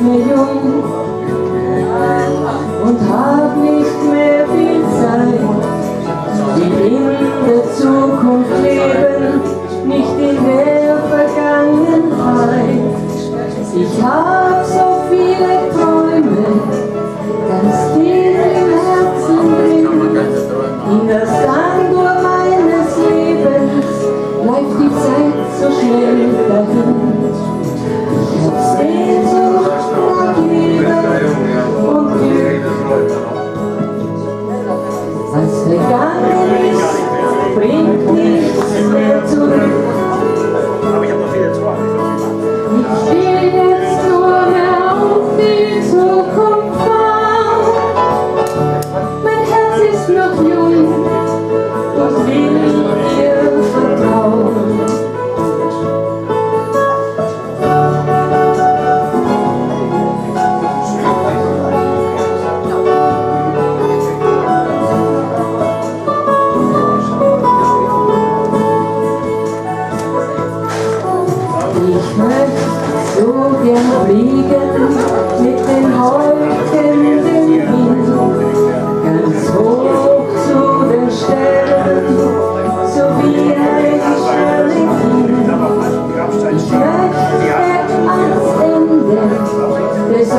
nicht mehr jung und hab nicht mehr viel Zeit. Will in der Zukunft leben, nicht in der Vergangenheit. Ich hab so viele Träume, ganz tief im Herzen drin. In der Sanduhr meines Lebens läuft die Zeit so schnell dahin. Ich hab Sehnsucht nach Liebe und Glück. Was vergangen ist, bringt nichts mehr zurück. Ich will jetzt nur mehr auf die Zukunft schauen. Mein Herz ist noch jung und will ihr vertrauen. Ich möchte so gern fliegen mit den Wolken im Wind, ganz hoch zu den Sternen, so wie ein Sternenkind. Ich möchte ans Ende des